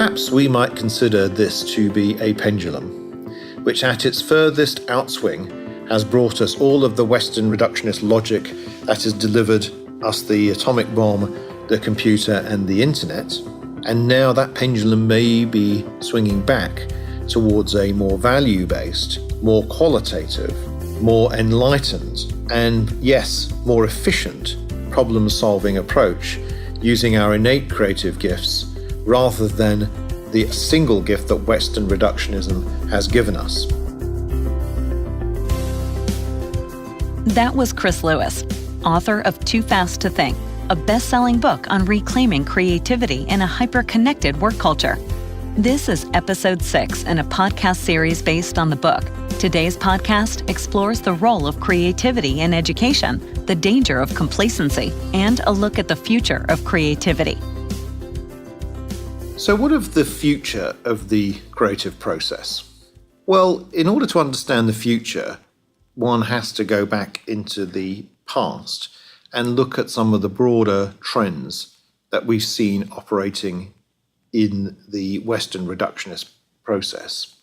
Perhaps we might consider this to be a pendulum, which at its furthest outswing has brought us all of the Western reductionist logic that has delivered us the atomic bomb, the computer and the internet, and now that pendulum may be swinging back towards a more value-based, more qualitative, more enlightened, and yes, more efficient problem-solving approach using our innate creative gifts rather than the single gift that Western reductionism has given us. That was Chris Lewis, author of Too Fast to Think, a best-selling book on reclaiming creativity in a hyper-connected work culture. This is episode 6 in a podcast series based on the book. Today's podcast explores the role of creativity in education, the danger of complacency, and a look at the future of creativity. So what of the future of the creative process? Well, in order to understand the future, one has to go back into the past and look at some of the broader trends that we've seen operating in the Western reductionist process.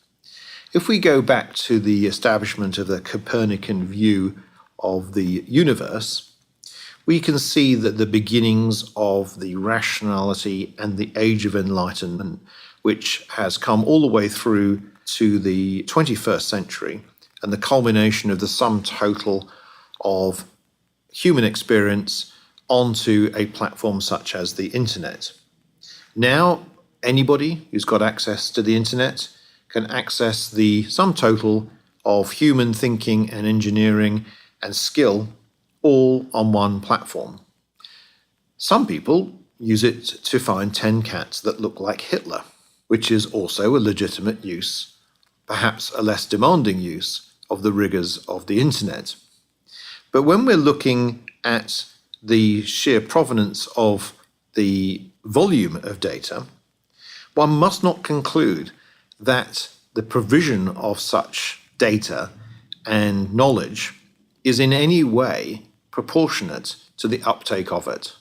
If we go back to the establishment of the Copernican view of the universe, we can see that the beginnings of the rationality and the Age of Enlightenment, which has come all the way through to the 21st century, and the culmination of the sum total of human experience onto a platform such as the internet. Now, anybody who's got access to the internet can access the sum total of human thinking and engineering and skill all on one platform. Some people use it to find 10 cats that look like Hitler, which is also a legitimate use, perhaps a less demanding use of the rigors of the internet. But when we're looking at the sheer provenance of the volume of data, one must not conclude that the provision of such data and knowledge is in any way proportionate to the uptake of it.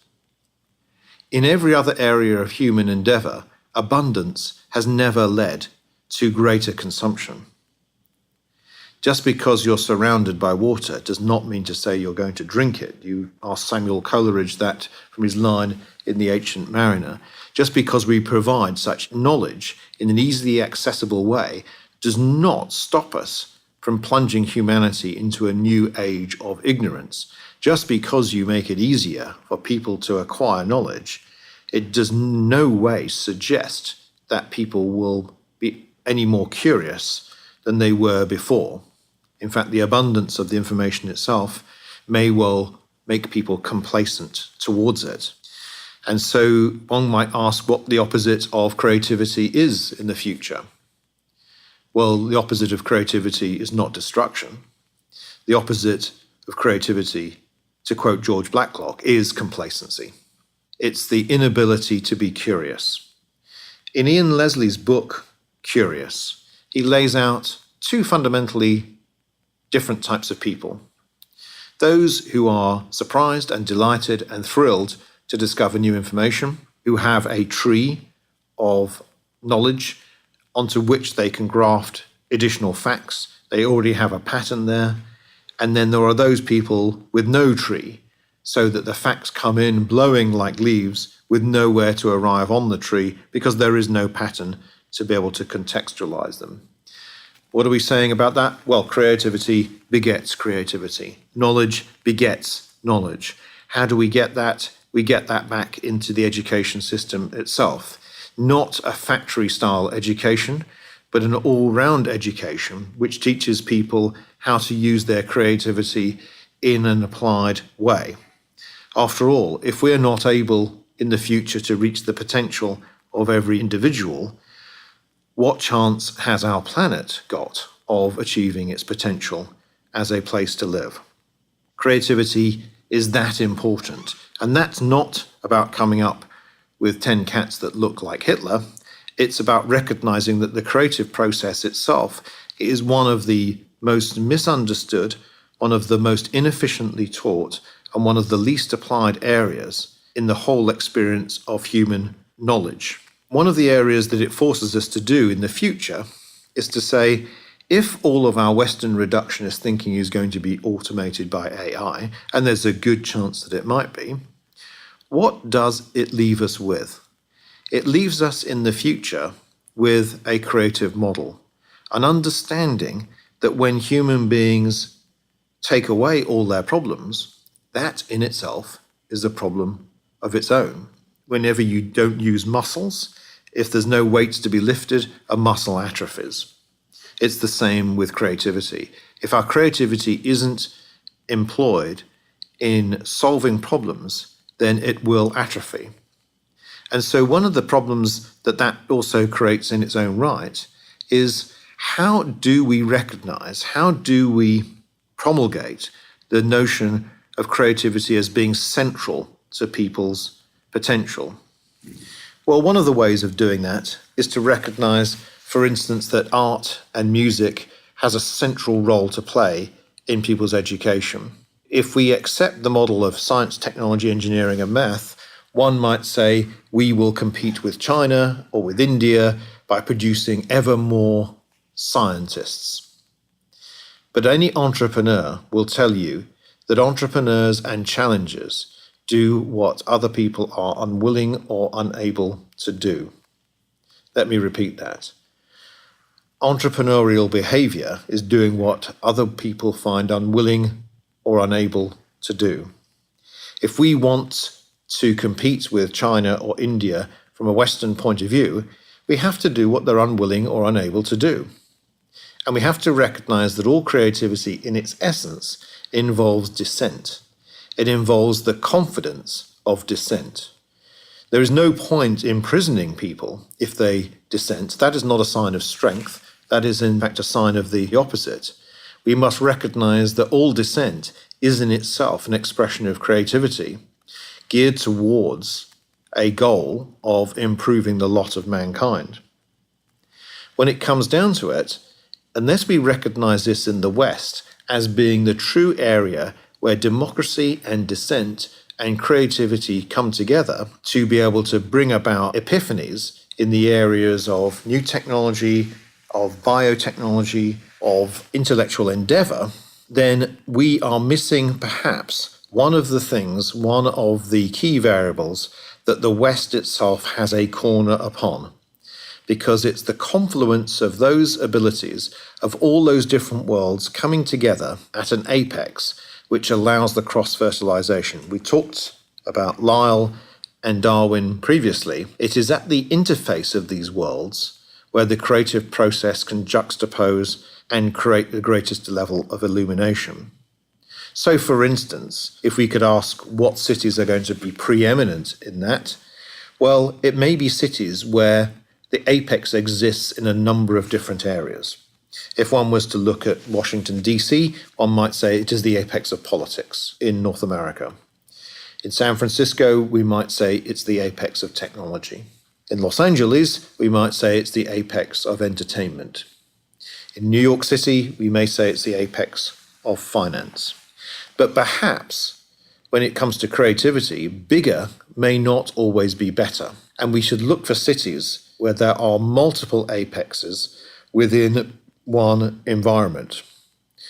In every other area of human endeavour, abundance has never led to greater consumption. Just because you're surrounded by water does not mean to say you're going to drink it. You asked Samuel Coleridge that from his line in The Ancient Mariner. Just because we provide such knowledge in an easily accessible way does not stop us from plunging humanity into a new age of ignorance. Just because you make it easier for people to acquire knowledge, it does no way suggest that people will be any more curious than they were before. In fact, the abundance of the information itself may well make people complacent towards it. And so one might ask what the opposite of creativity is in the future. Well, the opposite of creativity is not destruction. The opposite of creativity, to quote George Blacklock, is complacency. It's the inability to be curious. In Ian Leslie's book, Curious, he lays out two fundamentally different types of people. Those who are surprised and delighted and thrilled to discover new information, who have a tree of knowledge onto which they can graft additional facts. They already have a pattern there. And then there are those people with no tree, so that the facts come in blowing like leaves with nowhere to arrive on the tree because there is no pattern to be able to contextualize them. What are we saying about that? Well, creativity begets creativity. Knowledge begets knowledge. How do we get that? We get that back into the education system itself. Not a factory-style education, but an all-round education which teaches people how to use their creativity in an applied way. After all, if we're not able in the future to reach the potential of every individual, what chance has our planet got of achieving its potential as a place to live? Creativity is that important, and that's not about coming up with 10 cats that look like Hitler. It's about recognizing that the creative process itself is one of the most misunderstood, one of the most inefficiently taught, and one of the least applied areas in the whole experience of human knowledge. One of the areas that it forces us to do in the future is to say, if all of our Western reductionist thinking is going to be automated by AI, and there's a good chance that it might be, what does it leave us with? It leaves us in the future with a creative model, an understanding that when human beings take away all their problems, that in itself is a problem of its own. Whenever you don't use muscles, if there's no weights to be lifted, a muscle atrophies. It's the same with creativity. If our creativity isn't employed in solving problems, then it will atrophy. And so one of the problems that also creates in its own right is, how do we recognize, how do we promulgate the notion of creativity as being central to people's potential? Well, one of the ways of doing that is to recognize, for instance, that art and music has a central role to play in people's education. If we accept the model of science, technology, engineering, and math, one might say we will compete with China or with India by producing ever more scientists. But any entrepreneur will tell you that entrepreneurs and challengers do what other people are unwilling or unable to do. Let me repeat that. Entrepreneurial behavior is doing what other people find unwilling or unable to do. If we want to compete with China or India from a Western point of view, we have to do what they're unwilling or unable to do. And we have to recognize that all creativity in its essence involves dissent. It involves the confidence of dissent. There is no point imprisoning people if they dissent. That is not a sign of strength. That is, in fact, a sign of the opposite. We must recognize that all dissent is in itself an expression of creativity geared towards a goal of improving the lot of mankind. When it comes down to it, unless we recognize this in the West as being the true area where democracy and dissent and creativity come together to be able to bring about epiphanies in the areas of new technology, of biotechnology, of intellectual endeavor, then we are missing perhaps one of the key variables that the West itself has a corner upon, because it's the confluence of those abilities of all those different worlds coming together at an apex which allows the cross-fertilization. We talked about Lyell and Darwin previously. It is at the interface of these worlds where the creative process can juxtapose and create the greatest level of illumination. So, for instance, if we could ask what cities are going to be preeminent in that, well, it may be cities where the apex exists in a number of different areas. If one was to look at Washington, D.C., one might say it is the apex of politics in North America. In San Francisco, we might say it's the apex of technology. In Los Angeles, we might say it's the apex of entertainment. In New York City, we may say it's the apex of finance. But perhaps, when it comes to creativity, bigger may not always be better. And we should look for cities where there are multiple apexes within one environment.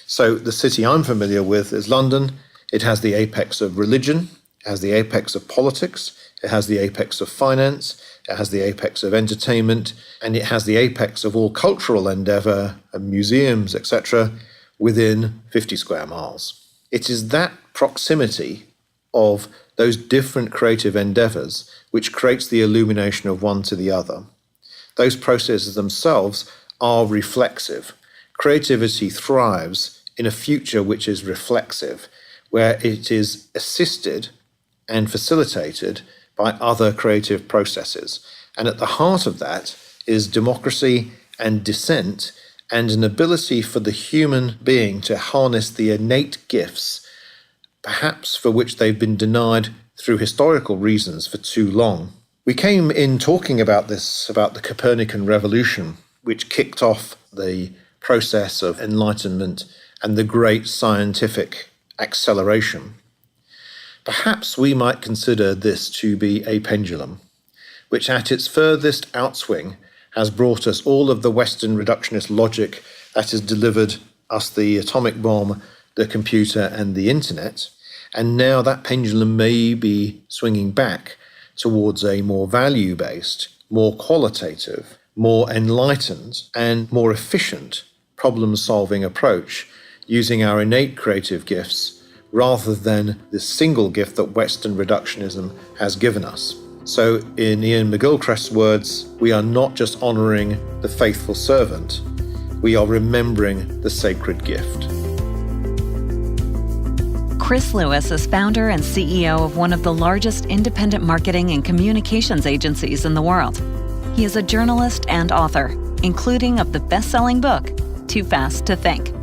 So the city I'm familiar with is London. It has the apex of religion, it has the apex of politics, it has the apex of finance, it has the apex of entertainment, and it has the apex of all cultural endeavor and museums, etc., within 50 square miles. It is that proximity of those different creative endeavors which creates the illumination of one to the other. Those processes themselves are reflexive. Creativity thrives in a future which is reflexive, where it is assisted and facilitated by other creative processes. And at the heart of that is democracy and dissent, and an ability for the human being to harness the innate gifts, perhaps for which they've been denied through historical reasons for too long. We came in talking about this, about the Copernican revolution, which kicked off the process of enlightenment and the great scientific acceleration. Perhaps we might consider this to be a pendulum. which at its furthest outswing has brought us all of the Western reductionist logic that has delivered us the atomic bomb, the computer, and the internet. And now that pendulum may be swinging back towards a more value-based, more qualitative, more enlightened, and more efficient problem-solving approach using our innate creative gifts rather than the single gift that Western reductionism has given us. So in Ian McGilchrist's words, we are not just honouring the faithful servant, we are remembering the sacred gift. Chris Lewis is founder and CEO of one of the largest independent marketing and communications agencies in the world. He is a journalist and author, including of the best-selling book, Too Fast to Think.